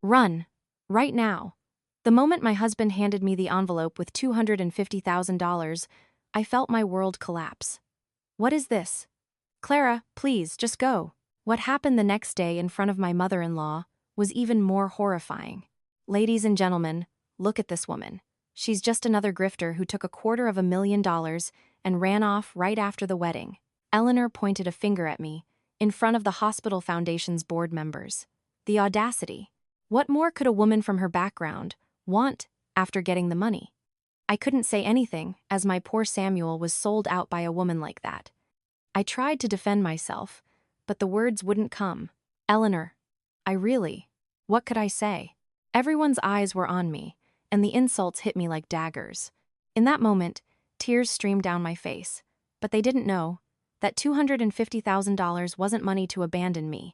Run. Right now. The moment my husband handed me the envelope with $250,000, I felt my world collapse. What is this? Clara, please, just go. What happened the next day in front of my mother-in-law was even more horrifying. Ladies and gentlemen, look at this woman. She's just another grifter who took $250,000 and ran off right after the wedding. Eleanor pointed a finger at me, in front of the Hospital Foundation's board members. The audacity. What more could a woman from her background want after getting the money? I couldn't say anything, as my poor Samuel was sold out by a woman like that. I tried to defend myself, but the words wouldn't come. Eleanor, what could I say? Everyone's eyes were on me, and the insults hit me like daggers. In that moment, tears streamed down my face, but they didn't know that $250,000 wasn't money to abandon me.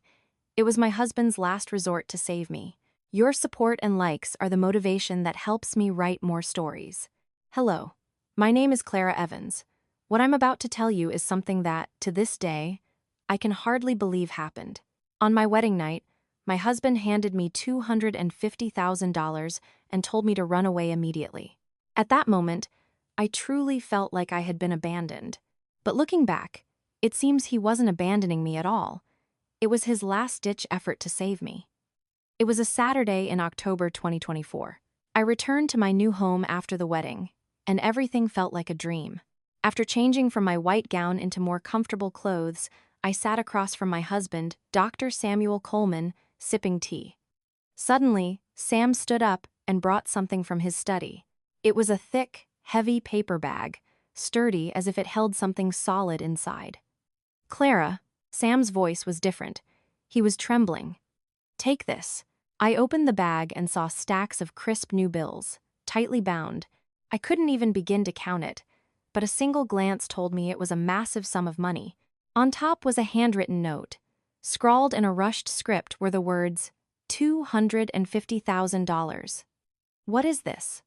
It was my husband's last resort to save me. Your support and likes are the motivation that helps me write more stories. Hello, my name is Clara Evans. What I'm about to tell you is something that, to this day, I can hardly believe happened. On my wedding night, my husband handed me $250,000 and told me to run away immediately. At that moment, I truly felt like I had been abandoned. But looking back, it seems he wasn't abandoning me at all. It was his last-ditch effort to save me. It was a Saturday in October 2024. I returned to my new home after the wedding, and everything felt like a dream. After changing from my white gown into more comfortable clothes, I sat across from my husband, Dr. Samuel Coleman, sipping tea. Suddenly, Sam stood up and brought something from his study. It was a thick, heavy paper bag, sturdy as if it held something solid inside. Clara, Sam's voice was different. He was trembling. Take this. I opened the bag and saw stacks of crisp new bills, tightly bound. I couldn't even begin to count it, but a single glance told me it was a massive sum of money. On top was a handwritten note. Scrawled in a rushed script were the words, $250,000. What is this?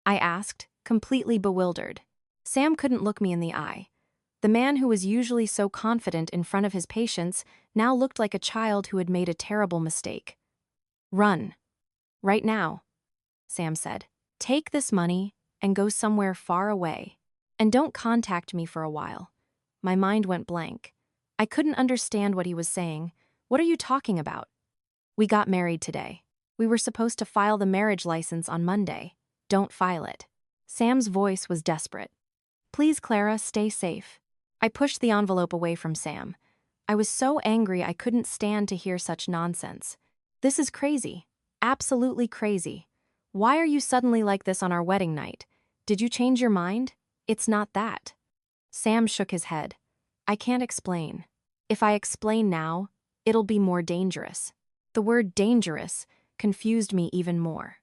I asked, completely bewildered. Sam couldn't look me in the eye. The man who was usually so confident in front of his patients now looked like a child who had made a terrible mistake. Run. Right now, Sam said. Take this money and go somewhere far away. And don't contact me for a while. My mind went blank. I couldn't understand what he was saying. What are you talking about? We got married today. We were supposed to file the marriage license on Monday. Don't file it. Sam's voice was desperate. Please, Clara, stay safe. I pushed the envelope away from Sam. I was so angry I couldn't stand to hear such nonsense. This is crazy. Absolutely crazy. Why are you suddenly like this on our wedding night? Did you change your mind? It's not that. Sam shook his head. I can't explain. If I explain now, it'll be more dangerous. The word dangerous confused me even more.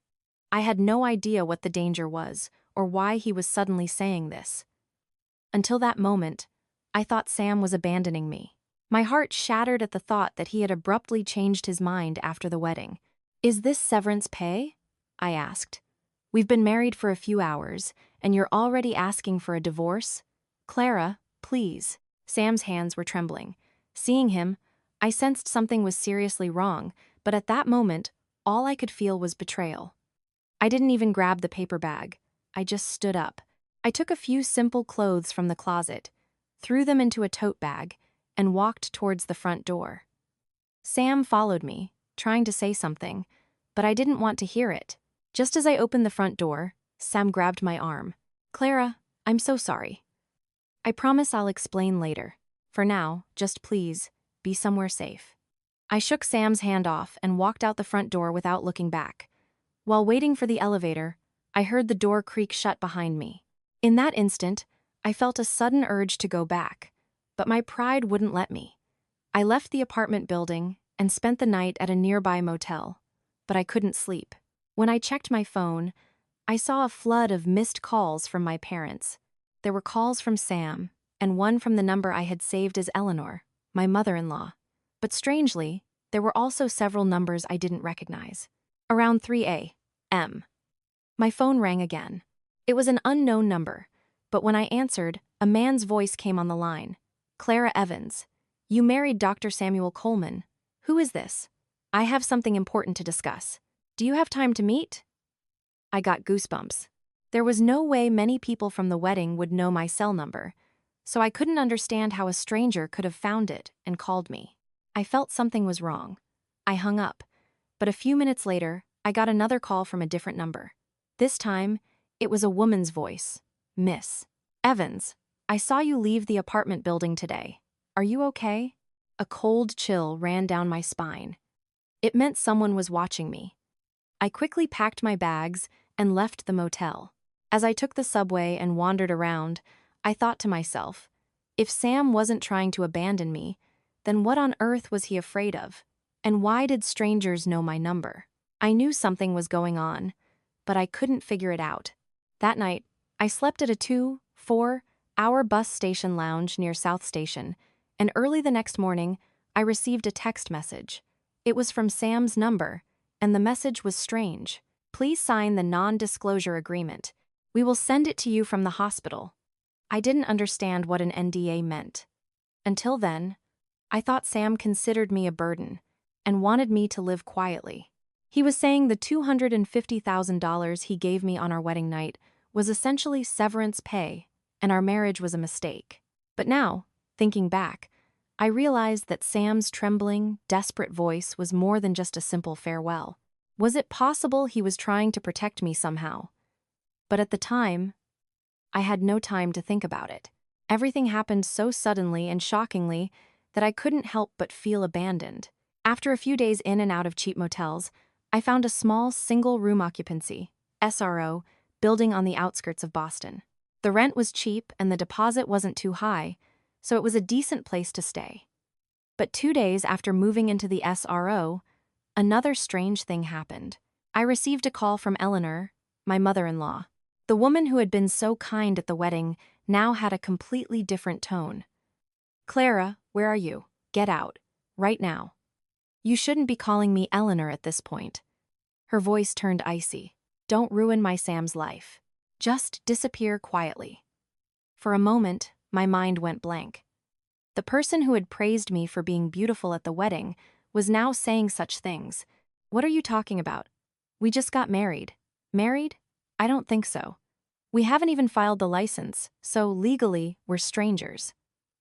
I had no idea what the danger was or why he was suddenly saying this. Until that moment, I thought Sam was abandoning me. My heart shattered at the thought that he had abruptly changed his mind after the wedding. Is this severance pay? I asked. We've been married for a few hours, and you're already asking for a divorce? Clara, please. Sam's hands were trembling. Seeing him, I sensed something was seriously wrong, but at that moment, all I could feel was betrayal. I didn't even grab the paper bag. I just stood up. I took a few simple clothes from the closet, threw them into a tote bag, and walked towards the front door. Sam followed me, trying to say something, but I didn't want to hear it. Just as I opened the front door, Sam grabbed my arm. Clara, I'm so sorry. I promise I'll explain later. For now, just please, be somewhere safe. I shook Sam's hand off and walked out the front door without looking back. While waiting for the elevator, I heard the door creak shut behind me. In that instant, I felt a sudden urge to go back, but my pride wouldn't let me. I left the apartment building and spent the night at a nearby motel, but I couldn't sleep. When I checked my phone, I saw a flood of missed calls from my parents. There were calls from Sam, and one from the number I had saved as Eleanor, my mother-in-law. But strangely, there were also several numbers I didn't recognize. Around 3 a.m. My phone rang again. It was an unknown number, but when I answered, a man's voice came on the line. Clara Evans. You married Dr. Samuel Coleman. Who is this? I have something important to discuss. Do you have time to meet? I got goosebumps. There was no way many people from the wedding would know my cell number, so I couldn't understand how a stranger could have found it and called me. I felt something was wrong. I hung up, but a few minutes later, I got another call from a different number. This time, it was a woman's voice. Miss Evans, I saw you leave the apartment building today. Are you okay? A cold chill ran down my spine. It meant someone was watching me. I quickly packed my bags and left the motel. As I took the subway and wandered around, I thought to myself, if Sam wasn't trying to abandon me, then what on earth was he afraid of? And why did strangers know my number? I knew something was going on, but I couldn't figure it out. That night, I slept at a 4-hour bus station lounge near South Station, and early the next morning, I received a text message. It was from Sam's number, and the message was strange. Please sign the non-disclosure agreement. We will send it to you from the hospital. I didn't understand what an NDA meant. Until then, I thought Sam considered me a burden and wanted me to live quietly. He was saying the $250,000 he gave me on our wedding night was essentially severance pay, and our marriage was a mistake. But now, thinking back, I realized that Sam's trembling, desperate voice was more than just a simple farewell. Was it possible he was trying to protect me somehow? But at the time, I had no time to think about it. Everything happened so suddenly and shockingly that I couldn't help but feel abandoned. After a few days in and out of cheap motels, I found a small single-room occupancy, SRO, building on the outskirts of Boston. The rent was cheap and the deposit wasn't too high, so it was a decent place to stay. But 2 days after moving into the SRO, another strange thing happened. I received a call from Eleanor, my mother-in-law. The woman who had been so kind at the wedding now had a completely different tone. Clara, where are you? Get out. Right now. You shouldn't be calling me Eleanor at this point. Her voice turned icy. Don't ruin my Sam's life. Just disappear quietly. For a moment, my mind went blank. The person who had praised me for being beautiful at the wedding was now saying such things. What are you talking about? We just got married. Married? I don't think so. We haven't even filed the license, so legally, we're strangers.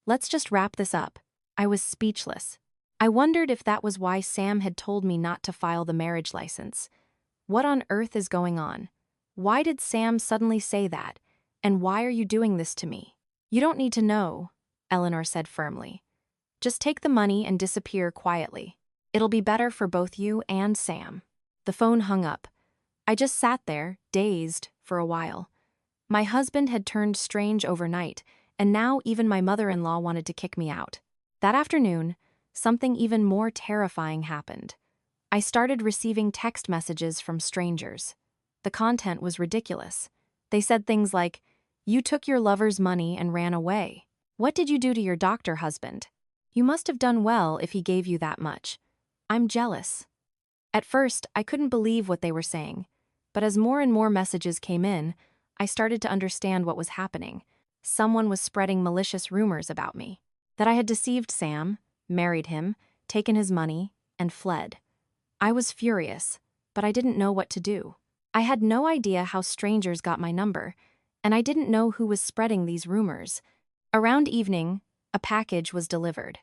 Let's just wrap this up. I was speechless. I wondered if that was why Sam had told me not to file the marriage license. What on earth is going on? Why did Sam suddenly say that? And why are you doing this to me? You don't need to know, Eleanor said firmly. Just take the money and disappear quietly. It'll be better for both you and Sam. The phone hung up. I just sat there, dazed, for a while. My husband had turned strange overnight, and now even my mother-in-law wanted to kick me out. That afternoon, something even more terrifying happened. I started receiving text messages from strangers. The content was ridiculous. They said things like, "You took your lover's money and ran away. What did you do to your doctor husband? You must have done well if he gave you that much. I'm jealous." At first, I couldn't believe what they were saying, but as more and more messages came in, I started to understand what was happening. Someone was spreading malicious rumors about me. That I had deceived Sam, married him, taken his money, and fled. I was furious, but I didn't know what to do. I had no idea how strangers got my number, and I didn't know who was spreading these rumors. Around evening, a package was delivered.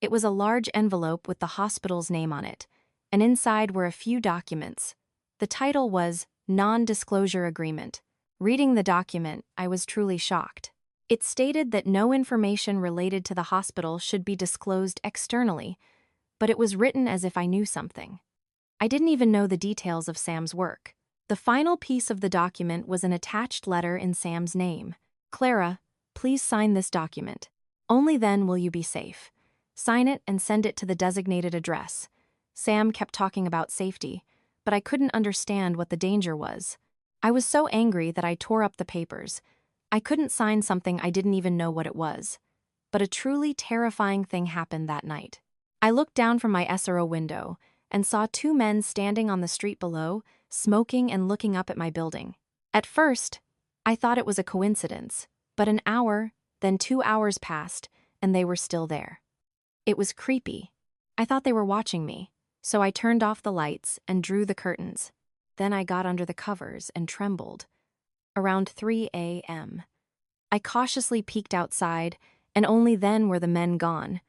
It was a large envelope with the hospital's name on it, and inside were a few documents. The title was Non-Disclosure Agreement. Reading the document, I was truly shocked. It stated that no information related to the hospital should be disclosed externally, but it was written as if I knew something. I didn't even know the details of Sam's work. The final piece of the document was an attached letter in Sam's name. Clara, please sign this document. Only then will you be safe. Sign it and send it to the designated address. Sam kept talking about safety, but I couldn't understand what the danger was. I was so angry that I tore up the papers. I couldn't sign something I didn't even know what it was. But a truly terrifying thing happened that night. I looked down from my SRO window and saw 2 men standing on the street below, smoking and looking up at my building. At first, I thought it was a coincidence, but an hour, then 2 hours passed, and they were still there. It was creepy. I thought they were watching me, so I turned off the lights and drew the curtains. Then I got under the covers and trembled. Around 3 a.m. I cautiously peeked outside, and only then were the men gone.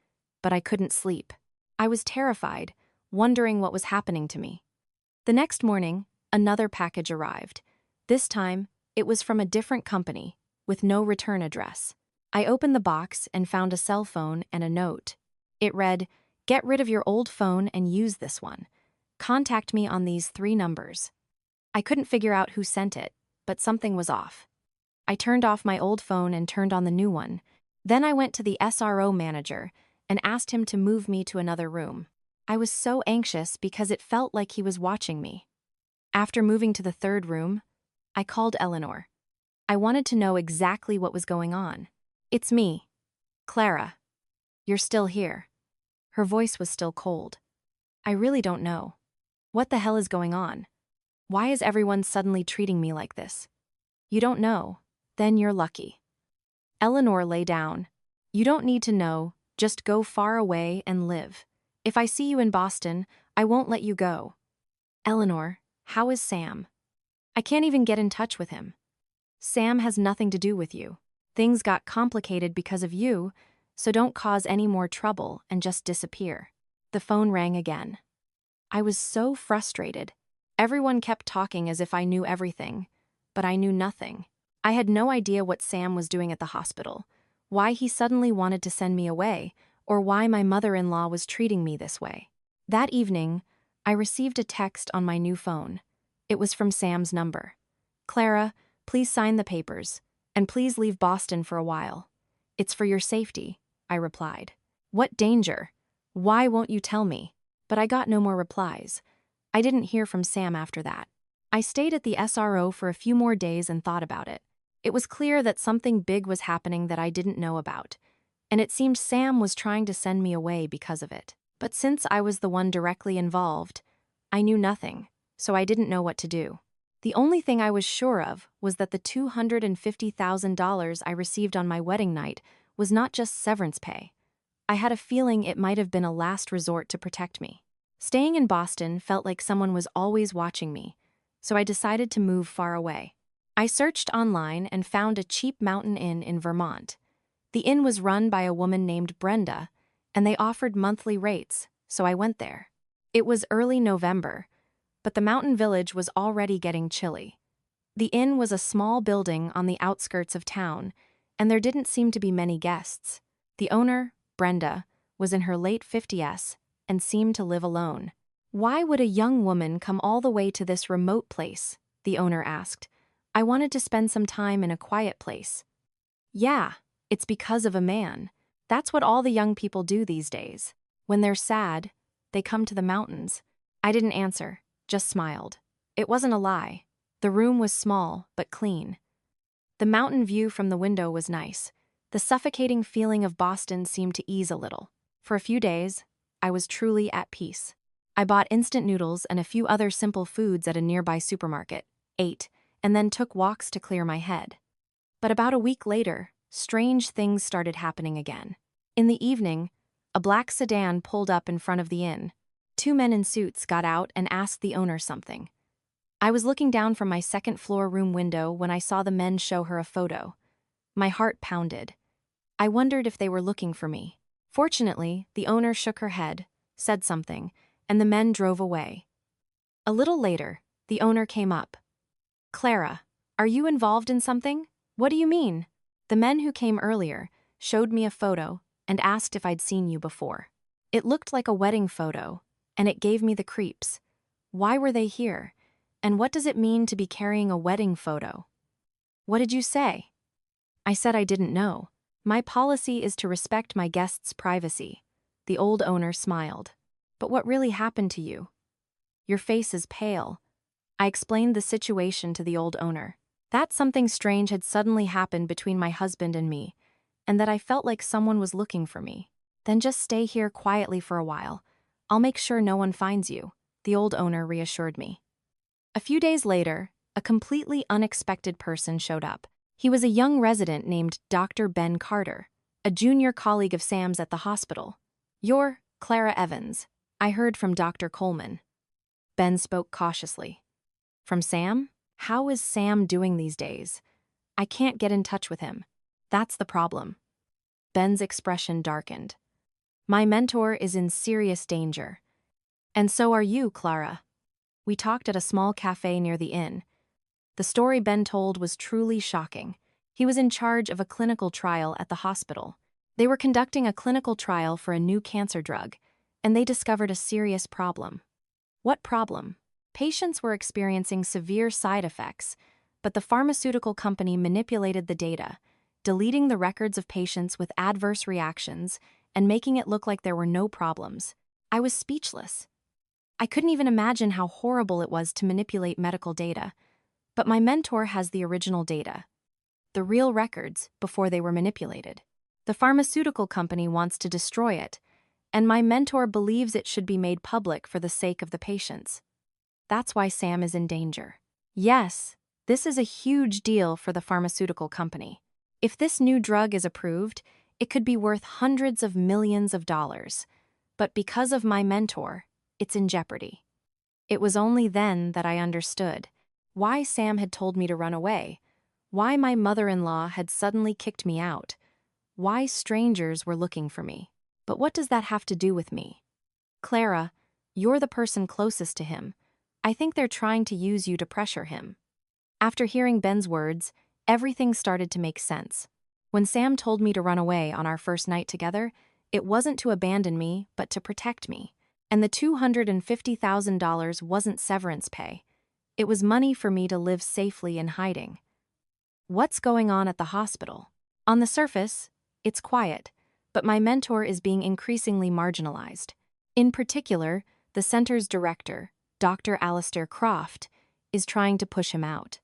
But I couldn't sleep. I was terrified, wondering what was happening to me. The next morning, another package arrived. This time, it was from a different company, with no return address. I opened the box and found a cell phone and a note. It read, "Get rid of your old phone and use this one. Contact me on these 3 numbers." I couldn't figure out who sent it, but something was off. I turned off my old phone and turned on the new one. Then I went to the SRO manager and asked him to move me to another room. I was so anxious because it felt like he was watching me. After moving to the 3rd room, I called Eleanor. I wanted to know exactly what was going on. "It's me, Clara. You're still here." Her voice was still cold. "I really don't know. What the hell is going on? Why is everyone suddenly treating me like this?" "You don't know? Then you're lucky." Eleanor lay down. "You don't need to know, just go far away and live. If I see you in Boston, I won't let you go." "Eleanor, how is Sam?" "I can't even get in touch with him." "Sam has nothing to do with you. Things got complicated because of you, so don't cause any more trouble and just disappear." The phone rang again. I was so frustrated. Everyone kept talking as if I knew everything, but I knew nothing. I had no idea what Sam was doing at the hospital, why he suddenly wanted to send me away, or why my mother-in-law was treating me this way. That evening, I received a text on my new phone. It was from Sam's number. "Clara, please sign the papers, and please leave Boston for a while. It's for your safety," I replied. "What danger? Why won't you tell me?" But I got no more replies. I didn't hear from Sam after that. I stayed at the SRO for a few more days and thought about it. It was clear that something big was happening that I didn't know about, and it seemed Sam was trying to send me away because of it. But since I was the one directly involved, I knew nothing, so I didn't know what to do. The only thing I was sure of was that the $250,000 I received on my wedding night was not just severance pay. I had a feeling it might have been a last resort to protect me. Staying in Boston felt like someone was always watching me, so I decided to move far away. I searched online and found a cheap mountain inn in Vermont. The inn was run by a woman named Brenda, and they offered monthly rates, so I went there. It was early November, but the mountain village was already getting chilly. The inn was a small building on the outskirts of town, and there didn't seem to be many guests. The owner, Brenda, was in her late 50s and seemed to live alone. "Why would a young woman come all the way to this remote place?" the owner asked. "I wanted to spend some time in a quiet place." "Yeah, it's because of a man. That's what all the young people do these days. When they're sad, they come to the mountains." I didn't answer, just smiled. It wasn't a lie. The room was small, but clean. The mountain view from the window was nice. The suffocating feeling of Boston seemed to ease a little. For a few days, I was truly at peace. I bought instant noodles and a few other simple foods at a nearby supermarket, ate, and then took walks to clear my head. But about a week later, strange things started happening again. In the evening, a black sedan pulled up in front of the inn. 2 men in suits got out and asked the owner something. I was looking down from my second-floor room window when I saw the men show her a photo. My heart pounded. I wondered if they were looking for me. Fortunately, the owner shook her head, said something, and the men drove away. A little later, the owner came up. "Clara, are you involved in something? What do you mean?" The men who came earlier showed me a photo and asked if I'd seen you before. It looked like a wedding photo, and it gave me the creeps. Why were they here? And what does it mean to be carrying a wedding photo? "What did you say?" I said I didn't know. My policy is to respect my guests' privacy. The old owner smiled. "But what really happened to you? Your face is pale." I explained the situation to the old owner. That something strange had suddenly happened between my husband and me, and that I felt like someone was looking for me. "Then just stay here quietly for a while. I'll make sure no one finds you," the old owner reassured me. A few days later, a completely unexpected person showed up. He was a young resident named Dr. Ben Carter, a junior colleague of Sam's at the hospital. "You're Clara Evans," I heard from Dr. Coleman. Ben spoke cautiously. From Sam? How is Sam doing these days? I can't get in touch with him. That's the problem. Ben's expression darkened. My mentor is in serious danger. And so are you, Clara. We talked at a small cafe near the inn. The story Ben told was truly shocking. He was in charge of a clinical trial at the hospital. They were conducting a clinical trial for a new cancer drug, and they discovered a serious problem. What problem? Patients were experiencing severe side effects, but the pharmaceutical company manipulated the data, deleting the records of patients with adverse reactions and making it look like there were no problems. I was speechless. I couldn't even imagine how horrible it was to manipulate medical data. But my mentor has the original data, the real records before they were manipulated. The pharmaceutical company wants to destroy it, and my mentor believes it should be made public for the sake of the patients. That's why Sam is in danger. Yes, this is a huge deal for the pharmaceutical company. If this new drug is approved, it could be worth hundreds of millions of dollars. But because of my mentor, it's in jeopardy. It was only then that I understood why Sam had told me to run away, why my mother-in-law had suddenly kicked me out, why strangers were looking for me. But what does that have to do with me? Clara, you're the person closest to him. I think they're trying to use you to pressure him. After hearing Ben's words, everything started to make sense. When Sam told me to run away on our first night together, it wasn't to abandon me, but to protect me. And the $250,000 wasn't severance pay. It was money for me to live safely in hiding. What's going on at the hospital? On the surface, it's quiet, but my mentor is being increasingly marginalized. In particular, the center's director, Dr. Alistair Croft, is trying to push him out.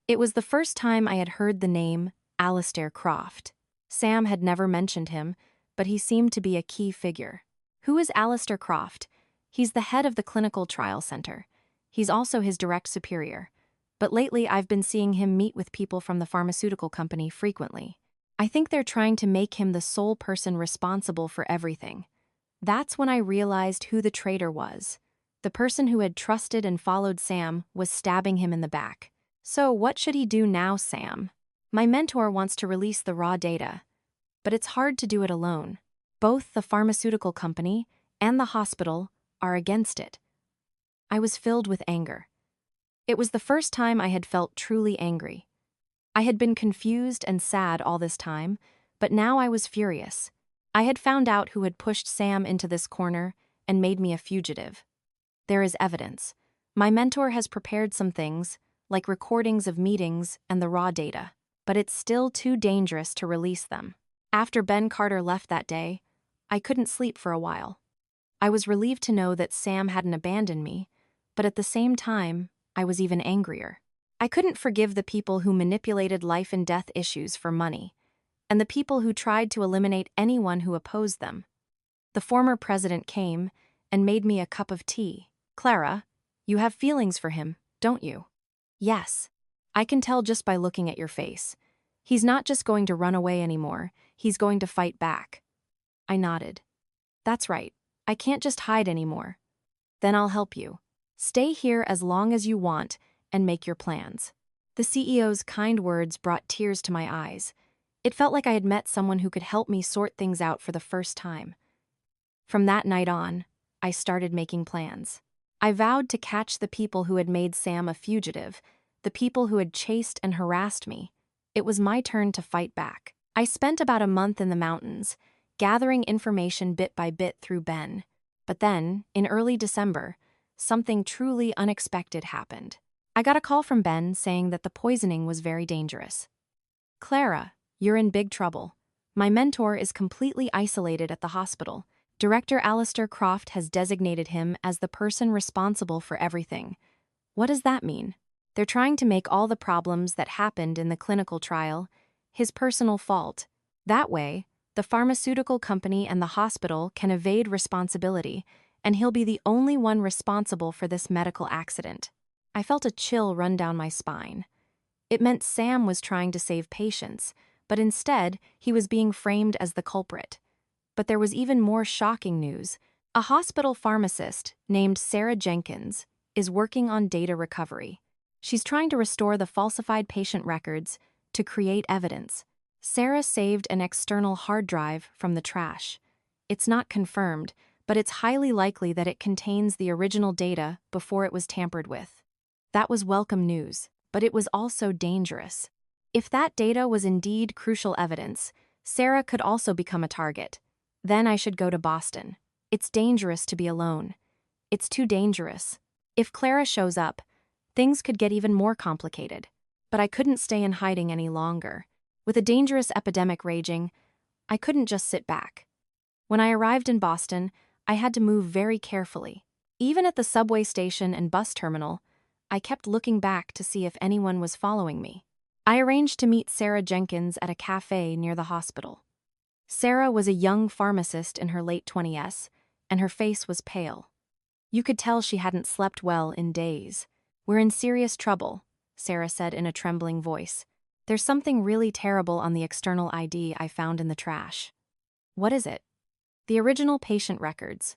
It was the first time I had heard the name Alistair Croft. Sam had never mentioned him, but he seemed to be a key figure. Who is Alistair Croft? He's the head of the clinical trial center. He's also his direct superior. But lately I've been seeing him meet with people from the pharmaceutical company frequently. I think they're trying to make him the sole person responsible for everything. That's when I realized who the traitor was. The person who had trusted and followed Sam was stabbing him in the back. So what should he do now, Sam? My mentor wants to release the raw data, but it's hard to do it alone. Both the pharmaceutical company and the hospital are against it. I was filled with anger. It was the first time I had felt truly angry. I had been confused and sad all this time, but now I was furious. I had found out who had pushed Sam into this corner and made me a fugitive. There is evidence. My mentor has prepared some things, like recordings of meetings and the raw data, but it's still too dangerous to release them. After Ben Carter left that day, I couldn't sleep for a while. I was relieved to know that Sam hadn't abandoned me, but at the same time, I was even angrier. I couldn't forgive the people who manipulated life and death issues for money, and the people who tried to eliminate anyone who opposed them. The former president came and made me a cup of tea. Clara, you have feelings for him, don't you? Yes. I can tell just by looking at your face. He's not just going to run away anymore, he's going to fight back. I nodded. That's right. I can't just hide anymore. Then I'll help you. Stay here as long as you want and make your plans. The CEO's kind words brought tears to my eyes. It felt like I had met someone who could help me sort things out for the first time. From that night on, I started making plans. I vowed to catch the people who had made Sam a fugitive, the people who had chased and harassed me. It was my turn to fight back. I spent about a month in the mountains, gathering information bit by bit through Ben. But then, in early December, something truly unexpected happened. I got a call from Ben saying that the poisoning was very dangerous. Clara, you're in big trouble. My mentor is completely isolated at the hospital. Director Alistair Croft has designated him as the person responsible for everything. What does that mean? They're trying to make all the problems that happened in the clinical trial his personal fault. That way, the pharmaceutical company and the hospital can evade responsibility, and he'll be the only one responsible for this medical accident. I felt a chill run down my spine. It meant Sam was trying to save patients, but instead, he was being framed as the culprit. But there was even more shocking news. A hospital pharmacist named Sarah Jenkins is working on data recovery. She's trying to restore the falsified patient records to create evidence. Sarah saved an external hard drive from the trash. It's not confirmed, but it's highly likely that it contains the original data before it was tampered with. That was welcome news, but it was also dangerous. If that data was indeed crucial evidence, Sarah could also become a target. Then I should go to Boston. It's dangerous to be alone. It's too dangerous. If Clara shows up, things could get even more complicated. But I couldn't stay in hiding any longer. With a dangerous epidemic raging, I couldn't just sit back. When I arrived in Boston, I had to move very carefully. Even at the subway station and bus terminal, I kept looking back to see if anyone was following me. I arranged to meet Sarah Jenkins at a cafe near the hospital. Sarah was a young pharmacist in her late 20s, and her face was pale. You could tell she hadn't slept well in days. "We're in serious trouble," Sarah said in a trembling voice. "There's something really terrible on the external ID I found in the trash." "What is it?" "The original patient records.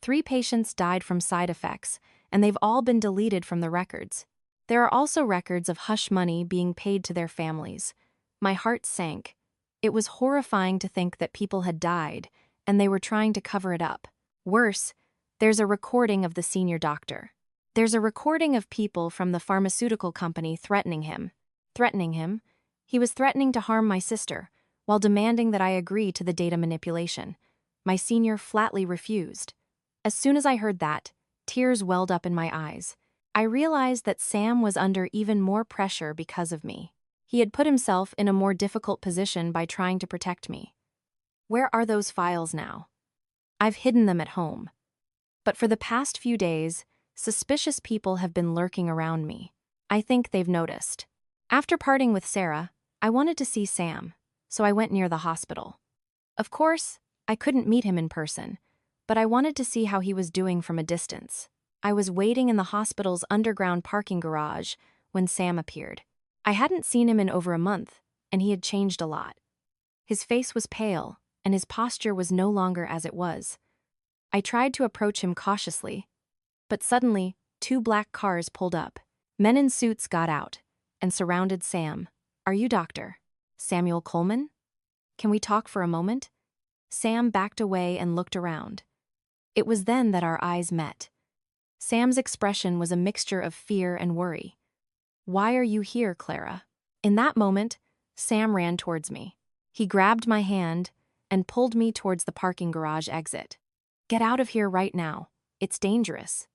3 patients died from side effects, and they've all been deleted from the records. There are also records of hush money being paid to their families." My heart sank. It was horrifying to think that people had died, and they were trying to cover it up. Worse, there's a recording of the senior doctor. There's a recording of people from the pharmaceutical company threatening him. Threatening him? He was threatening to harm my sister, while demanding that I agree to the data manipulation. My senior flatly refused. As soon as I heard that, tears welled up in my eyes. I realized that Sam was under even more pressure because of me. He had put himself in a more difficult position by trying to protect me. Where are those files now? I've hidden them at home. But for the past few days, suspicious people have been lurking around me. I think they've noticed. After parting with Sarah, I wanted to see Sam, so I went near the hospital. Of course, I couldn't meet him in person, but I wanted to see how he was doing from a distance. I was waiting in the hospital's underground parking garage when Sam appeared. I hadn't seen him in over a month, and he had changed a lot. His face was pale, and his posture was no longer as it was. I tried to approach him cautiously, but suddenly, 2 black cars pulled up. Men in suits got out and surrounded Sam. "Are you Dr. Samuel Coleman? Can we talk for a moment?" Sam backed away and looked around. It was then that our eyes met. Sam's expression was a mixture of fear and worry. "Why are you here, Clara?" In that moment, Sam ran towards me. He grabbed my hand and pulled me towards the parking garage exit. "Get out of here right now. It's dangerous."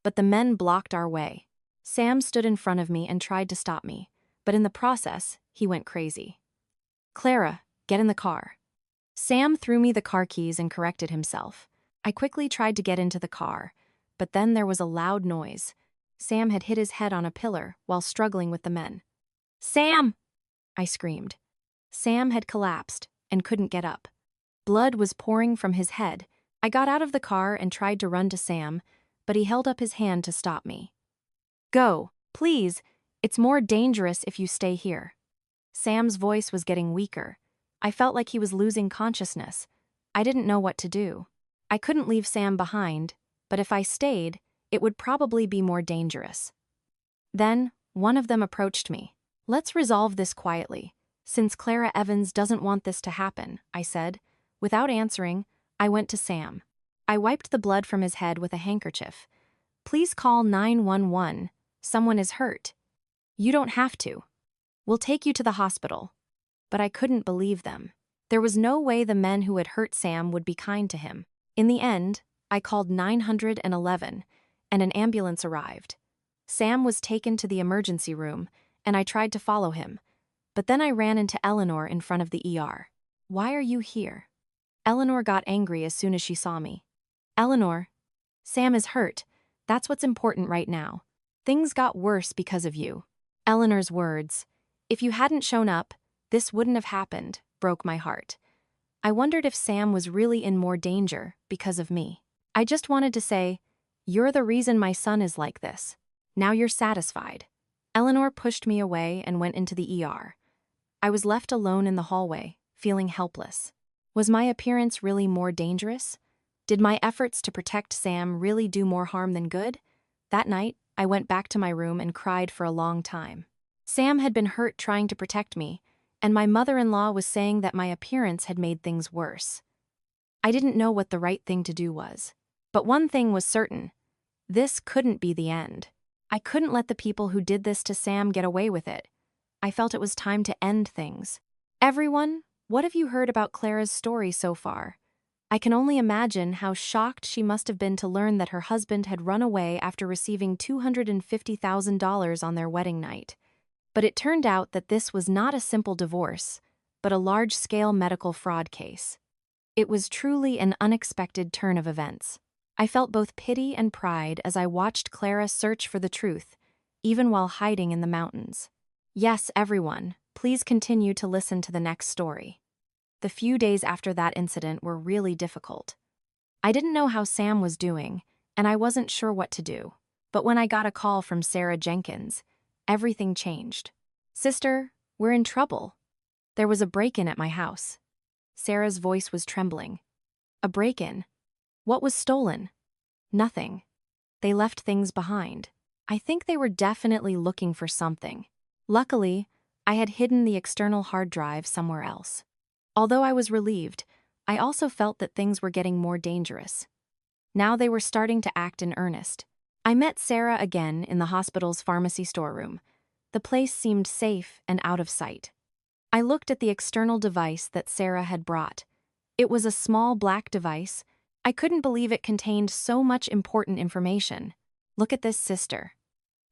But the men blocked our way. Sam stood in front of me and tried to stop me, but in the process, he went crazy. "Clara, get in the car." Sam threw me the car keys and corrected himself. I quickly tried to get into the car, but then there was a loud noise. Sam had hit his head on a pillar while struggling with the men. "Sam!" I screamed. Sam had collapsed and couldn't get up. Blood was pouring from his head. I got out of the car and tried to run to Sam, but he held up his hand to stop me. "Go, please. It's more dangerous if you stay here." Sam's voice was getting weaker. I felt like he was losing consciousness. I didn't know what to do. I couldn't leave Sam behind, but if I stayed, it would probably be more dangerous. Then, one of them approached me. "Let's resolve this quietly, since Clara Evans doesn't want this to happen," I said. Without answering, I went to Sam. I wiped the blood from his head with a handkerchief. "Please call 911. Someone is hurt." "You don't have to. We'll take you to the hospital." But I couldn't believe them. There was no way the men who had hurt Sam would be kind to him. In the end, I called 911, and an ambulance arrived. Sam was taken to the emergency room, and I tried to follow him. But then I ran into Eleanor in front of the ER. "Why are you here?" Eleanor got angry as soon as she saw me. "Eleanor, Sam is hurt. That's what's important right now. Things got worse because of you." Eleanor's words, "If you hadn't shown up, this wouldn't have happened," broke my heart. I wondered if Sam was really in more danger because of me. I just wanted to say, "You're the reason my son is like this. Now you're satisfied." Eleanor pushed me away and went into the ER. I was left alone in the hallway, feeling helpless. Was my appearance really more dangerous? Did my efforts to protect Sam really do more harm than good? That night, I went back to my room and cried for a long time. Sam had been hurt trying to protect me, and my mother-in-law was saying that my appearance had made things worse. I didn't know what the right thing to do was. But one thing was certain. This couldn't be the end. I couldn't let the people who did this to Sam get away with it. I felt it was time to end things. Everyone, what have you heard about Clara's story so far? I can only imagine how shocked she must have been to learn that her husband had run away after receiving $250,000 on their wedding night. But it turned out that this was not a simple divorce, but a large-scale medical fraud case. It was truly an unexpected turn of events. I felt both pity and pride as I watched Clara search for the truth, even while hiding in the mountains. Yes, everyone, please continue to listen to the next story. The few days after that incident were really difficult. I didn't know how Sam was doing, and I wasn't sure what to do. But when I got a call from Sarah Jenkins, everything changed. "Sister, we're in trouble. There was a break-in at my house." Sarah's voice was trembling. "A break-in? What was stolen?" "Nothing. They left things behind. I think they were definitely looking for something. Luckily, I had hidden the external hard drive somewhere else." Although I was relieved, I also felt that things were getting more dangerous. Now they were starting to act in earnest. I met Sarah again in the hospital's pharmacy storeroom. The place seemed safe and out of sight. I looked at the external device that Sarah had brought. It was a small black device. I couldn't believe it contained so much important information. "Look at this, sister."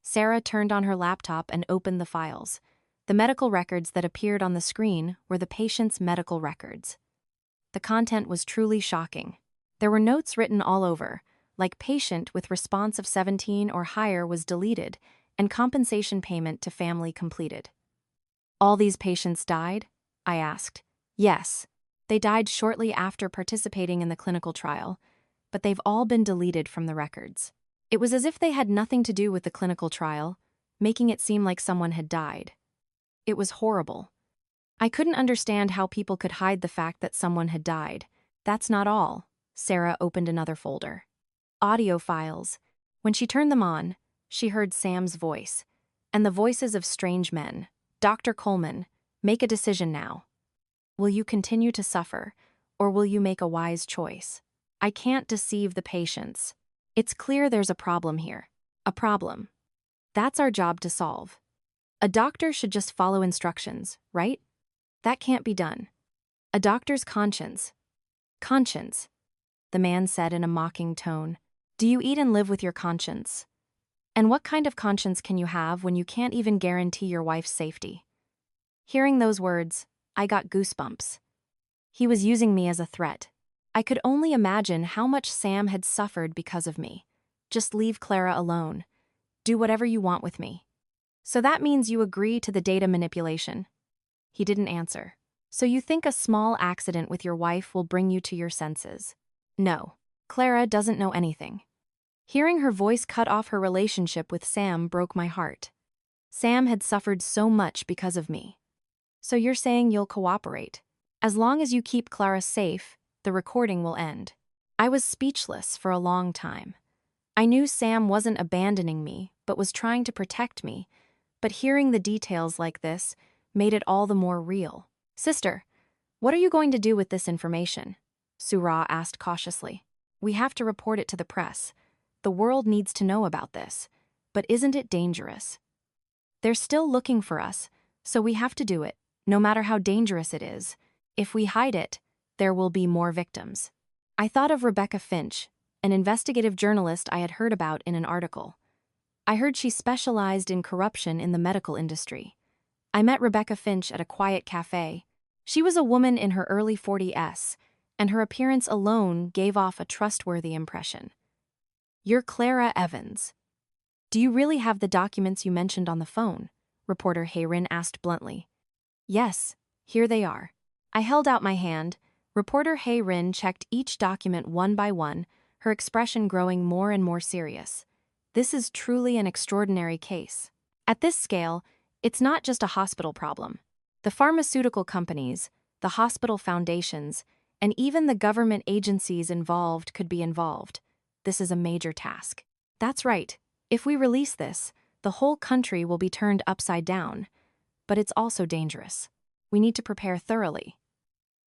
Sarah turned on her laptop and opened the files. The medical records that appeared on the screen were the patient's medical records. The content was truly shocking. There were notes written all over, like patient with response of 17 or higher was deleted, and compensation payment to family completed. "All these patients died?" I asked. "Yes. They died shortly after participating in the clinical trial, but they've all been deleted from the records." It was as if they had nothing to do with the clinical trial, making it seem like someone had died. It was horrible. I couldn't understand how people could hide the fact that someone had died. "That's not all." Sarah opened another folder. Audio files. When she turned them on, she heard Sam's voice, and the voices of strange men. "Dr. Coleman, make a decision now. Will you continue to suffer, or will you make a wise choice? I can't deceive the patients. It's clear there's a problem here. A problem. That's our job to solve. A doctor should just follow instructions, right? That can't be done. A doctor's conscience." "Conscience," the man said in a mocking tone. "Do you eat and live with your conscience? And what kind of conscience can you have when you can't even guarantee your wife's safety?" Hearing those words, I got goosebumps. He was using me as a threat. I could only imagine how much Sam had suffered because of me. "Just leave Clara alone. Do whatever you want with me." "So that means you agree to the data manipulation?" He didn't answer. "So you think a small accident with your wife will bring you to your senses?" "No. Clara doesn't know anything." Hearing her voice cut off her relationship with Sam broke my heart. Sam had suffered so much because of me. "So you're saying you'll cooperate? As long as you keep Clara safe, the recording will end." I was speechless for a long time. I knew Sam wasn't abandoning me, but was trying to protect me. But hearing the details like this made it all the more real. "Sister, what are you going to do with this information?" Surah asked cautiously. "We have to report it to the press. The world needs to know about this. But isn't it dangerous? They're still looking for us, so we have to do it, no matter how dangerous it is. If we hide it, there will be more victims." I thought of Rebecca Finch, an investigative journalist I had heard about in an article. I heard she specialized in corruption in the medical industry. I met Rebecca Finch at a quiet cafe. She was a woman in her early 40s, and her appearance alone gave off a trustworthy impression. "You're Clara Evans. Do you really have the documents you mentioned on the phone?" reporter Hayrin asked bluntly. "Yes, here they are." I held out my hand. Reporter Hayrin checked each document one by one, her expression growing more and more serious. "This is truly an extraordinary case. At this scale, it's not just a hospital problem. The pharmaceutical companies, the hospital foundations, and even the government agencies involved could be involved. This is a major task." "That's right. If we release this, the whole country will be turned upside down. But it's also dangerous. We need to prepare thoroughly.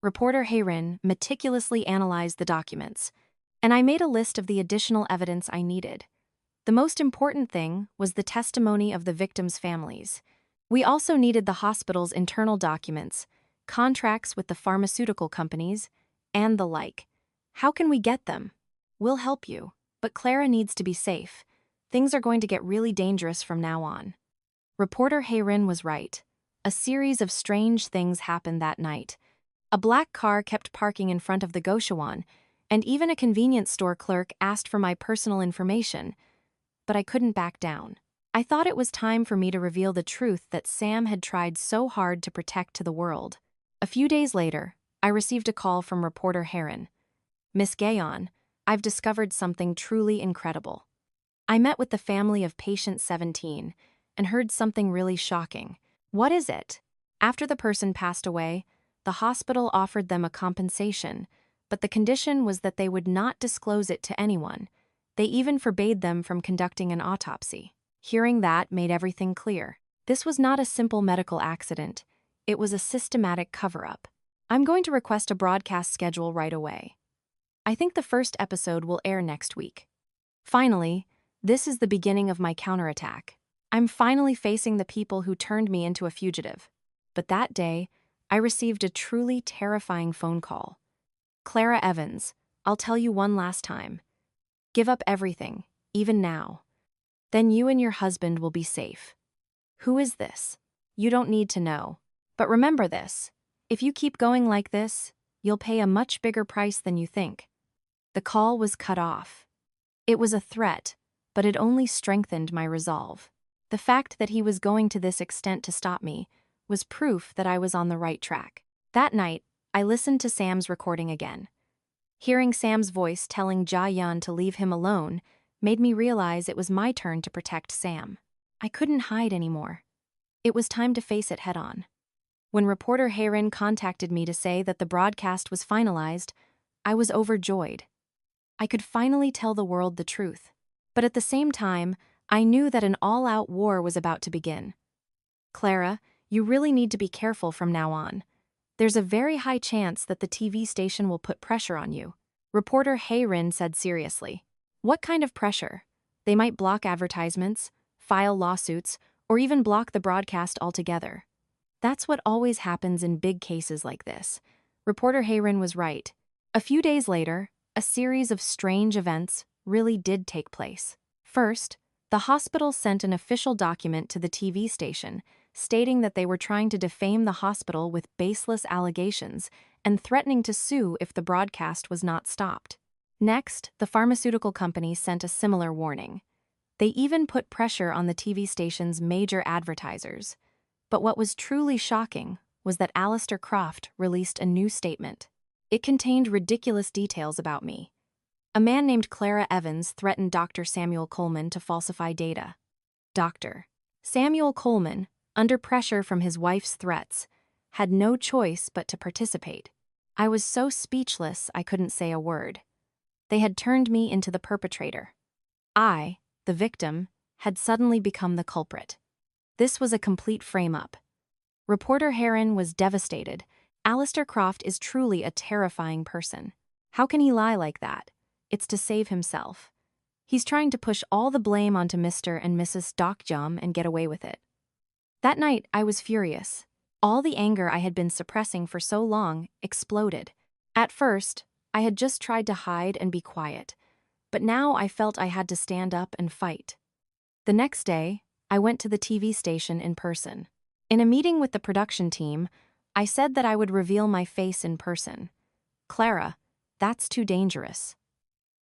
Reporter Hayrin meticulously analyzed the documents, and I made a list of the additional evidence I needed. The most important thing was the testimony of the victims' families. We also needed the hospital's internal documents, contracts with the pharmaceutical companies, and the like. How can we get them? We'll help you, but Clara needs to be safe. Things are going to get really dangerous from now on. Reporter Hayrin was right. A series of strange things happened that night. A black car kept parking in front of the Goshawan, and even a convenience store clerk asked for my personal information. But I couldn't back down. I thought it was time for me to reveal the truth that Sam had tried so hard to protect to the world. A few days later, I received a call from reporter Hayrin. Miss Gayon, I've discovered something truly incredible. I met with the family of patient 17 and heard something really shocking. What is it? After the person passed away, the hospital offered them a compensation, but the condition was that they would not disclose it to anyone. They even forbade them from conducting an autopsy. Hearing that made everything clear. This was not a simple medical accident. It was a systematic cover-up. I'm going to request a broadcast schedule right away. I think the first episode will air next week. Finally, this is the beginning of my counterattack. I'm finally facing the people who turned me into a fugitive. But that day, I received a truly terrifying phone call. Clara Evans, I'll tell you one last time. Give up everything, even now. Then you and your husband will be safe. Who is this? You don't need to know. But remember this. If you keep going like this, you'll pay a much bigger price than you think. The call was cut off. It was a threat, but it only strengthened my resolve. The fact that he was going to this extent to stop me was proof that I was on the right track. That night, I listened to Sam's recording again. Hearing Sam's voice telling Ja-yeon to leave him alone made me realize it was my turn to protect Sam. I couldn't hide anymore. It was time to face it head-on. When reporter Hayrin contacted me to say that the broadcast was finalized, I was overjoyed. I could finally tell the world the truth. But at the same time, I knew that an all-out war was about to begin. Clara, you really need to be careful from now on. There's a very high chance that the TV station will put pressure on you. Reporter Hayrin said seriously. What kind of pressure? They might block advertisements, file lawsuits, or even block the broadcast altogether. That's what always happens in big cases like this. Reporter Hayrin was right. A few days later, a series of strange events really did take place. First, the hospital sent an official document to the TV station stating that they were trying to defame the hospital with baseless allegations and threatening to sue if the broadcast was not stopped. Next, the pharmaceutical company sent a similar warning. They even put pressure on the TV station's major advertisers. But what was truly shocking was that Alistair Croft released a new statement. It contained ridiculous details about me. A man named Clara Evans threatened Dr. Samuel Coleman to falsify data. Dr. Samuel Coleman, under pressure from his wife's threats, had no choice but to participate. I was so speechless I couldn't say a word. They had turned me into the perpetrator. I, the victim, had suddenly become the culprit. This was a complete frame-up. Reporter Hayrin was devastated. Alistair Croft is truly a terrifying person. How can he lie like that? It's to save himself. He's trying to push all the blame onto Mr. and Mrs. Dokjum and get away with it. That night, I was furious. All the anger I had been suppressing for so long exploded. At first, I had just tried to hide and be quiet, but now I felt I had to stand up and fight. The next day, I went to the TV station in person. In a meeting with the production team, I said that I would reveal my face in person. Clara, that's too dangerous.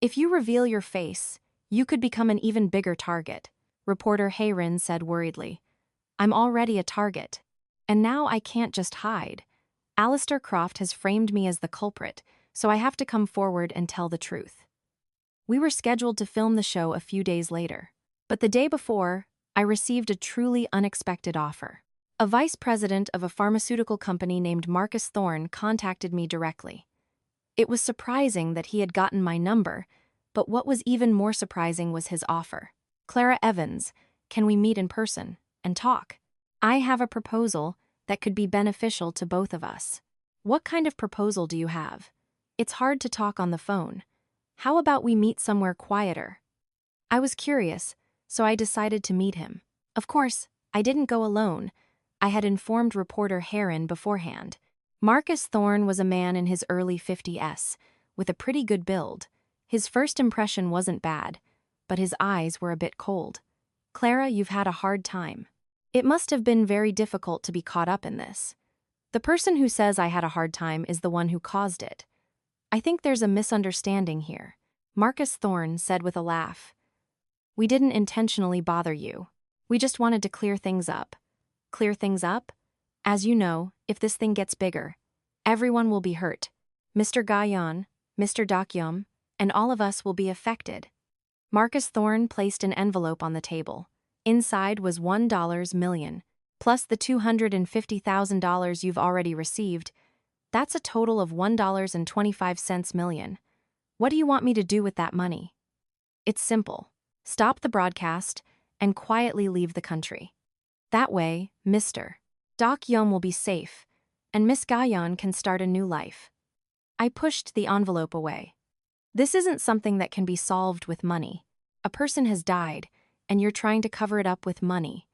If you reveal your face, you could become an even bigger target, reporter Hayrin said worriedly. I'm already a target. And now I can't just hide. Alistair Croft has framed me as the culprit, so I have to come forward and tell the truth. We were scheduled to film the show a few days later. But the day before, I received a truly unexpected offer. A vice president of a pharmaceutical company named Marcus Thorne contacted me directly. It was surprising that he had gotten my number, but what was even more surprising was his offer. Clara Evans, can we meet in person and talk? I have a proposal that could be beneficial to both of us. What kind of proposal do you have? It's hard to talk on the phone. How about we meet somewhere quieter? I was curious, so I decided to meet him. Of course, I didn't go alone. I had informed reporter Heron beforehand. Marcus Thorne was a man in his early 50s, with a pretty good build. His first impression wasn't bad, but his eyes were a bit cold. Clara, you've had a hard time. It must have been very difficult to be caught up in this. The person who says I had a hard time is the one who caused it. I think there's a misunderstanding here, Marcus Thorne said with a laugh. We didn't intentionally bother you. We just wanted to clear things up. Clear things up? As you know, if this thing gets bigger, everyone will be hurt. Mr. Gayan, Mr. Dakyom, and all of us will be affected. Marcus Thorne placed an envelope on the table. Inside was $1 million, plus the $250,000 you've already received. That's a total of $1.25 million. What do you want me to do with that money? It's simple. Stop the broadcast and quietly leave the country. That way, Mr. Dakyom will be safe, and Miss Gayan can start a new life. I pushed the envelope away. This isn't something that can be solved with money. A person has died, and you're trying to cover it up with money.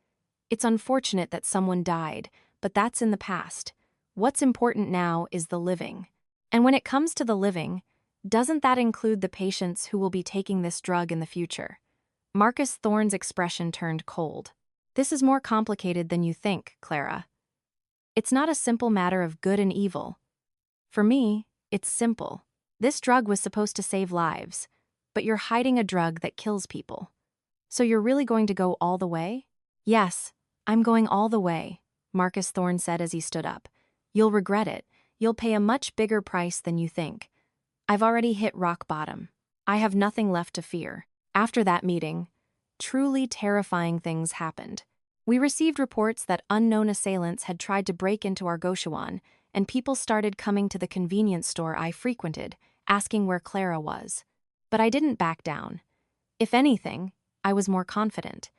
It's unfortunate that someone died, but that's in the past. What's important now is the living. And when it comes to the living, doesn't that include the patients who will be taking this drug in the future? Marcus Thorne's expression turned cold. This is more complicated than you think, Clara. It's not a simple matter of good and evil. For me, it's simple. This drug was supposed to save lives, but you're hiding a drug that kills people. So you're really going to go all the way? Yes, I'm going all the way, Marcus Thorne said as he stood up. You'll regret it. You'll pay a much bigger price than you think. I've already hit rock bottom. I have nothing left to fear. After that meeting, truly terrifying things happened. We received reports that unknown assailants had tried to break into our Goshawan, and people started coming to the convenience store I frequented, asking where Clara was. But I didn't back down. If anything, I was more confident.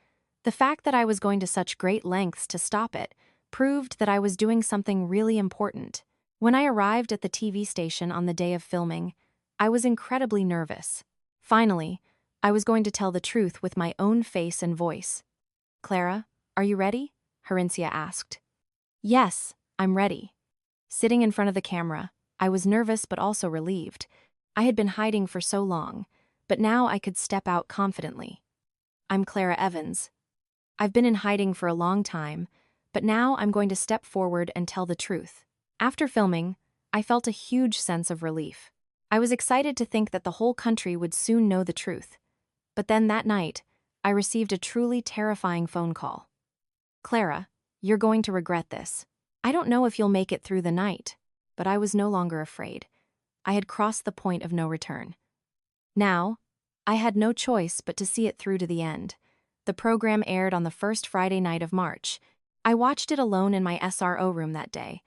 The fact that I was going to such great lengths to stop it proved that I was doing something really important. When I arrived at the TV station on the day of filming, I was incredibly nervous. Finally, I was going to tell the truth with my own face and voice. Clara, are you ready? Harincia asked. Yes, I'm ready. Sitting in front of the camera, I was nervous but also relieved. I had been hiding for so long, but now I could step out confidently. I'm Clara Evans. I've been in hiding for a long time, but now I'm going to step forward and tell the truth. After filming, I felt a huge sense of relief. I was excited to think that the whole country would soon know the truth. But then that night, I received a truly terrifying phone call. Clara, you're going to regret this. I don't know if you'll make it through the night, but I was no longer afraid. I had crossed the point of no return. Now, I had no choice but to see it through to the end. The program aired on the first Friday night of March. I watched it alone in my SRO room that day,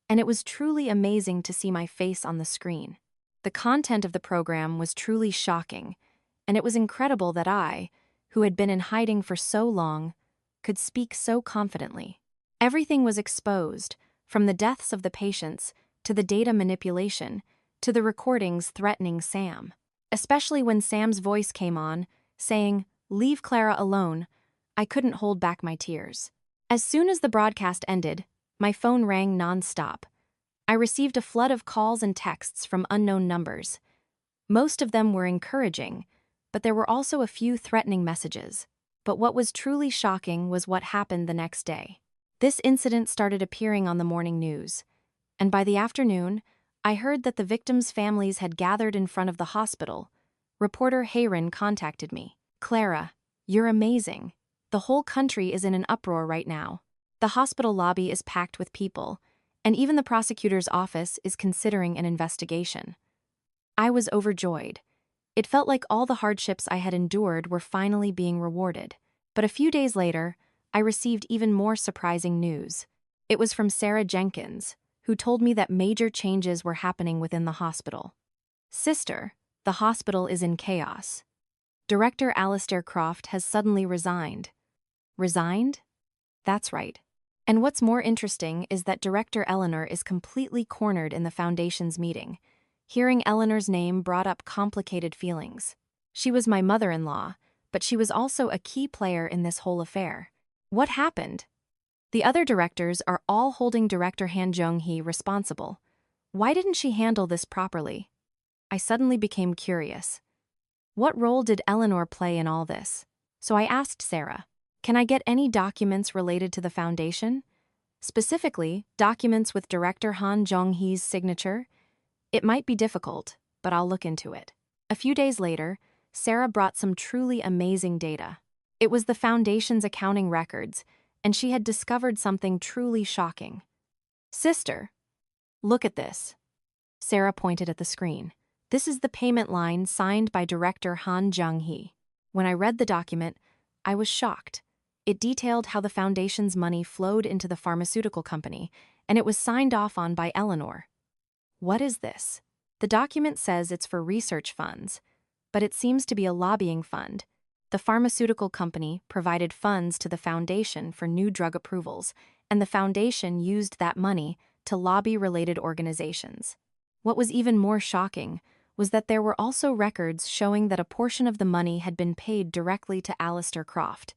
and it was truly amazing to see my face on the screen. The content of the program was truly shocking, and it was incredible that I, who had been in hiding for so long, could speak so confidently. Everything was exposed, from the deaths of the patients, to the data manipulation, to the recordings threatening Sam. Especially when Sam's voice came on, saying, "Leave Clara alone," I couldn't hold back my tears. As soon as the broadcast ended, my phone rang non-stop. I received a flood of calls and texts from unknown numbers. Most of them were encouraging, but there were also a few threatening messages. But what was truly shocking was what happened the next day. This incident started appearing on the morning news, and by the afternoon, I heard that the victims' families had gathered in front of the hospital. Reporter Heron contacted me. Clara, you're amazing. The whole country is in an uproar right now. The hospital lobby is packed with people, and even the prosecutor's office is considering an investigation. I was overjoyed. It felt like all the hardships I had endured were finally being rewarded. But a few days later, I received even more surprising news. It was from Sarah Jenkins, who told me that major changes were happening within the hospital. Sister, the hospital is in chaos. Director Alistair Croft has suddenly resigned. Resigned? That's right. And what's more interesting is that Director Eleanor is completely cornered in the Foundation's meeting. Hearing Eleanor's name brought up complicated feelings. She was my mother-in-law, but she was also a key player in this whole affair. What happened? The other directors are all holding Director Han Jung-hee responsible. Why didn't she handle this properly? I suddenly became curious. What role did Eleanor play in all this? So I asked Sarah, can I get any documents related to the Foundation? Specifically, documents with Director Han Jung-hee's signature? It might be difficult, but I'll look into it. A few days later, Sarah brought some truly amazing data. It was the Foundation's accounting records, and she had discovered something truly shocking. Sister, look at this. Sarah pointed at the screen. This is the payment line signed by Director Han Jung-hee. When I read the document, I was shocked. It detailed how the Foundation's money flowed into the pharmaceutical company, and it was signed off on by Eleanor. What is this? The document says it's for research funds, but it seems to be a lobbying fund. The pharmaceutical company provided funds to the Foundation for new drug approvals, and the Foundation used that money to lobby related organizations. What was even more shocking was that there were also records showing that a portion of the money had been paid directly to Alistair Croft.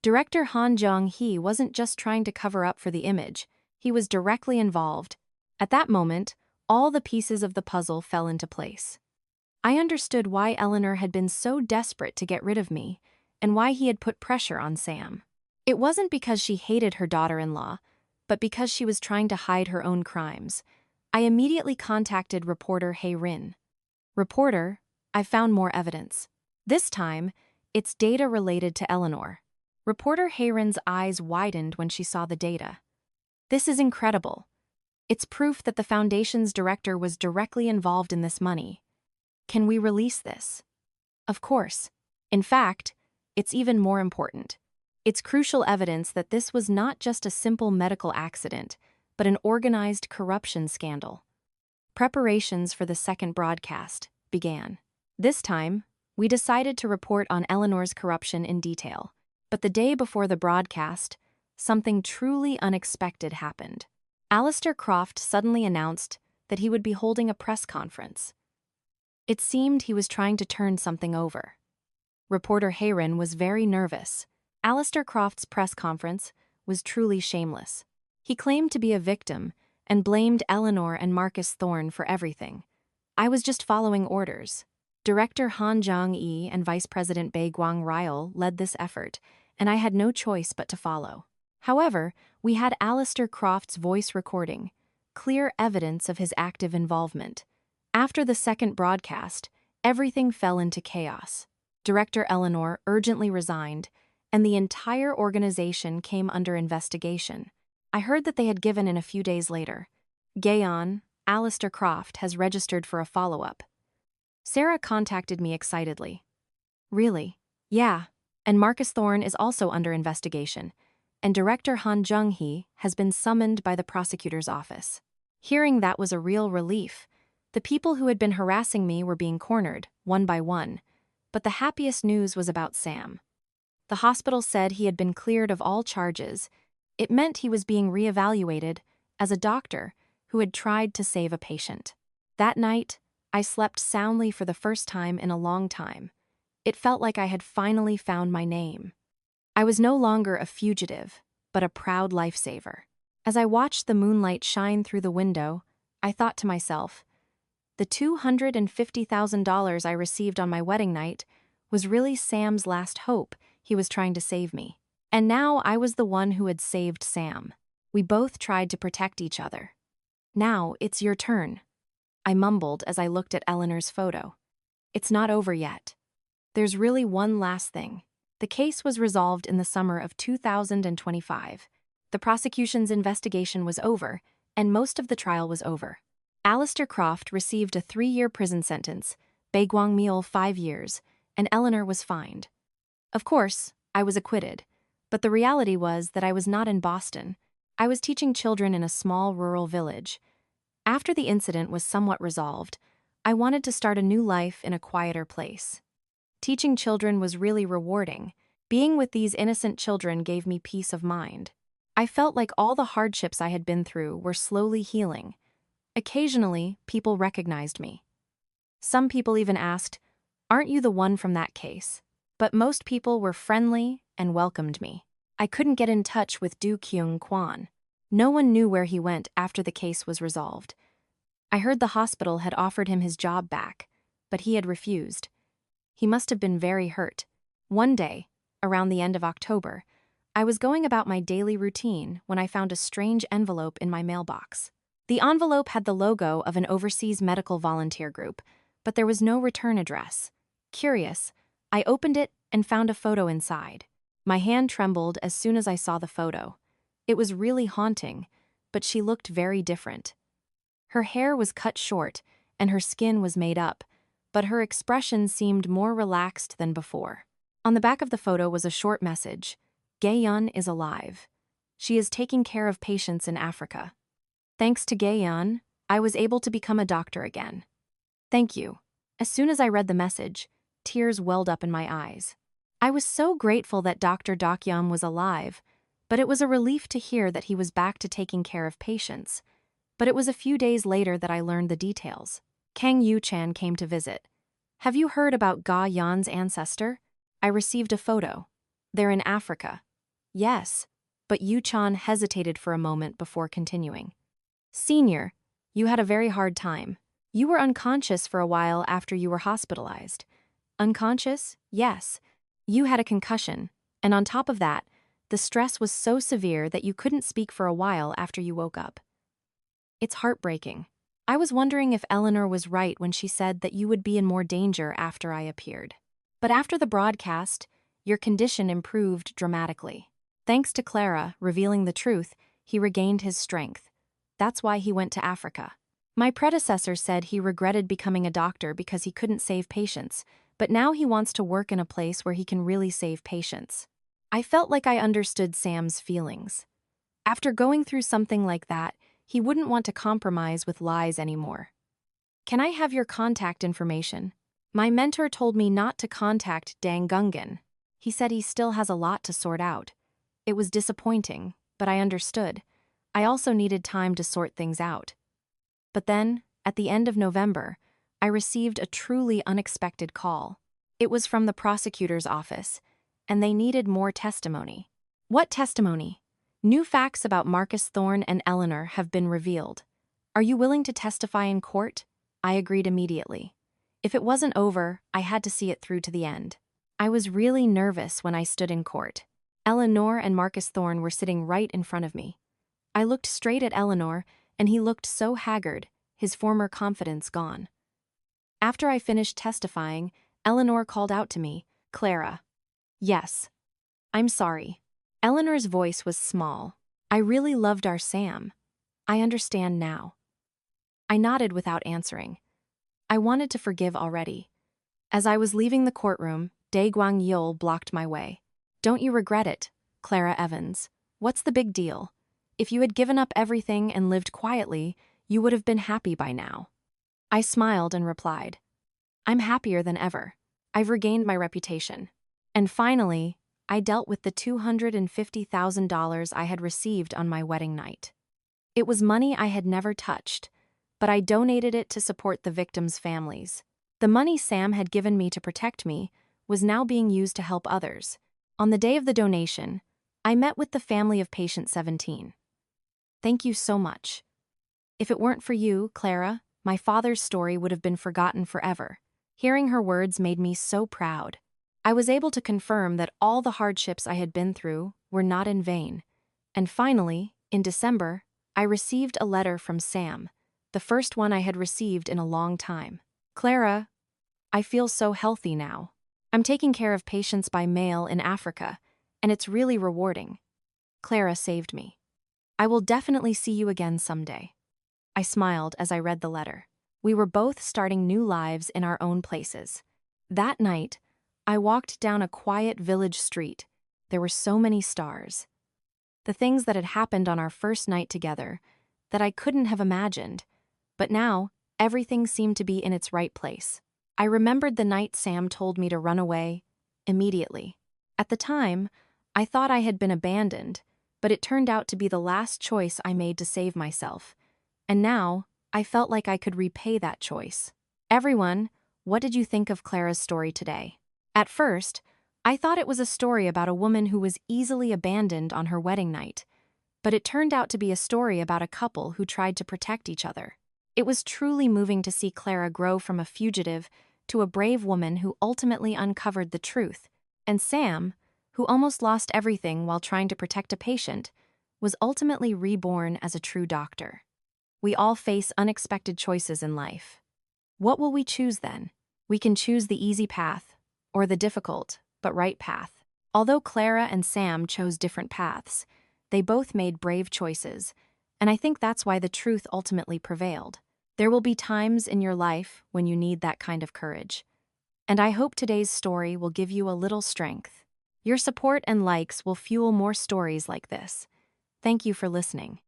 Director Han Jung-hee wasn't just trying to cover up for the image, he was directly involved. At that moment, all the pieces of the puzzle fell into place. I understood why Eleanor had been so desperate to get rid of me, and why he had put pressure on Sam. It wasn't because she hated her daughter-in-law, but because she was trying to hide her own crimes. I immediately contacted reporter Hae Rin. Reporter, I found more evidence. This time, it's data related to Eleanor. Reporter Hae Rin's eyes widened when she saw the data. This is incredible. It's proof that the Foundation's director was directly involved in this money. Can we release this? Of course. In fact, it's even more important. It's crucial evidence that this was not just a simple medical accident, but an organized corruption scandal. Preparations for the second broadcast began. This time, we decided to report on Eleanor's corruption in detail. But the day before the broadcast, something truly unexpected happened. Alistair Croft suddenly announced that he would be holding a press conference. It seemed he was trying to turn something over. Reporter Hae Rin was very nervous. Alistair Croft's press conference was truly shameless. He claimed to be a victim and blamed Eleanor and Marcus Thorne for everything. I was just following orders. Director Han Jung-hee and Vice President Bae Gwang-ryul led this effort, and I had no choice but to follow. However, we had Alistair Croft's voice recording, clear evidence of his active involvement. After the second broadcast, everything fell into chaos. Director Eleanor urgently resigned, and the entire organization came under investigation. I heard that they had given in a few days later. Gaeon, Alistair Croft, has registered for a follow-up. Sarah contacted me excitedly. Really? Yeah. And Marcus Thorne is also under investigation, and Director Han Jung-hee has been summoned by the prosecutor's office. Hearing that was a real relief. The people who had been harassing me were being cornered, one by one, but the happiest news was about Sam. The hospital said he had been cleared of all charges. It meant he was being reevaluated as a doctor who had tried to save a patient. That night, I slept soundly for the first time in a long time. It felt like I had finally found my name. I was no longer a fugitive, but a proud lifesaver. As I watched the moonlight shine through the window, I thought to myself, the $250,000 I received on my wedding night was really Sam's last hope. He was trying to save me. And now I was the one who had saved Sam. We both tried to protect each other. Now it's your turn, I mumbled as I looked at Eleanor's photo. It's not over yet. There's really one last thing. The case was resolved in the summer of 2025. The prosecution's investigation was over, and most of the trial was over. Alistair Croft received a 3-year prison sentence, Bae Gwang-ryul 5 years, and Eleanor was fined. Of course, I was acquitted, but the reality was that I was not in Boston. I was teaching children in a small rural village. After the incident was somewhat resolved, I wanted to start a new life in a quieter place. Teaching children was really rewarding. Being with these innocent children gave me peace of mind. I felt like all the hardships I had been through were slowly healing. Occasionally, people recognized me. Some people even asked, "Aren't you the one from that case?" But most people were friendly and welcomed me. I couldn't get in touch with Du Kyung Kwan. No one knew where he went after the case was resolved. I heard the hospital had offered him his job back, but he had refused. He must have been very hurt. One day, around the end of October, I was going about my daily routine when I found a strange envelope in my mailbox. The envelope had the logo of an overseas medical volunteer group, but there was no return address. Curious, I opened it and found a photo inside. My hand trembled as soon as I saw the photo. It was really haunting, but she looked very different. Her hair was cut short, and her skin was made up, but her expression seemed more relaxed than before. On the back of the photo was a short message: "Gae-yeon is alive. She is taking care of patients in Africa. Thanks to Gae-yeon, I was able to become a doctor again. Thank you." As soon as I read the message, tears welled up in my eyes. I was so grateful that Dr. Dokyeon was alive, but it was a relief to hear that he was back to taking care of patients. But it was a few days later that I learned the details. Kang Yu-chan came to visit. "Have you heard about Ga-yeon's ancestor? I received a photo. They're in Africa." "Yes," but Yu-chan hesitated for a moment before continuing. "Senior, you had a very hard time. You were unconscious for a while after you were hospitalized." "Unconscious? Yes. You had a concussion, and on top of that, the stress was so severe that you couldn't speak for a while after you woke up. It's heartbreaking. I was wondering if Eleanor was right when she said that you would be in more danger after I appeared. But after the broadcast, your condition improved dramatically. Thanks to Clara revealing the truth, he regained his strength. That's why he went to Africa. My predecessor said he regretted becoming a doctor because he couldn't save patients, but now he wants to work in a place where he can really save patients." I felt like I understood Sam's feelings. After going through something like that, he wouldn't want to compromise with lies anymore. "Can I have your contact information?" My mentor told me not to contact Dang Gungan. He said he still has a lot to sort out. It was disappointing, but I understood. I also needed time to sort things out. But then, at the end of November, I received a truly unexpected call. It was from the prosecutor's office, and they needed more testimony. "What testimony?" "New facts about Marcus Thorne and Eleanor have been revealed. Are you willing to testify in court?" I agreed immediately. If it wasn't over, I had to see it through to the end. I was really nervous when I stood in court. Eleanor and Marcus Thorne were sitting right in front of me. I looked straight at Eleanor, and he looked so haggard, his former confidence gone. After I finished testifying, Eleanor called out to me, "Clara." "Yes." "I'm sorry." Eleanor's voice was small. "I really loved our Sam. I understand now." I nodded without answering. I wanted to forgive already. As I was leaving the courtroom, Dae Gwang-yeol blocked my way. "Don't you regret it, Clara Evans? What's the big deal? If you had given up everything and lived quietly, you would have been happy by now." I smiled and replied, "I'm happier than ever. I've regained my reputation. And finally, I dealt with the $250,000 I had received on my wedding night. It was money I had never touched, but I donated it to support the victims' families. The money Sam had given me to protect me was now being used to help others. On the day of the donation, I met with the family of patient 17. "Thank you so much. If it weren't for you, Clara, my father's story would have been forgotten forever." Hearing her words made me so proud. I was able to confirm that all the hardships I had been through were not in vain. And finally, in December, I received a letter from Sam, the first one I had received in a long time. "Clara, I feel so healthy now. I'm taking care of patients by mail in Africa, and it's really rewarding. Clara saved me. I will definitely see you again someday." I smiled as I read the letter. We were both starting new lives in our own places. That night, I walked down a quiet village street. There were so many stars. The things that had happened on our first night together that I couldn't have imagined, but now everything seemed to be in its right place. I remembered the night Sam told me to run away, immediately. At the time, I thought I had been abandoned, but it turned out to be the last choice I made to save myself. And now, I felt like I could repay that choice. Everyone, what did you think of Clara's story today? At first, I thought it was a story about a woman who was easily abandoned on her wedding night, but it turned out to be a story about a couple who tried to protect each other. It was truly moving to see Clara grow from a fugitive to a brave woman who ultimately uncovered the truth, and Sam, who almost lost everything while trying to protect a patient, was ultimately reborn as a true doctor. We all face unexpected choices in life. What will we choose then? We can choose the easy path, or the difficult, but right path. Although Clara and Sam chose different paths, they both made brave choices, and I think that's why the truth ultimately prevailed. There will be times in your life when you need that kind of courage. And I hope today's story will give you a little strength. Your support and likes will fuel more stories like this. Thank you for listening.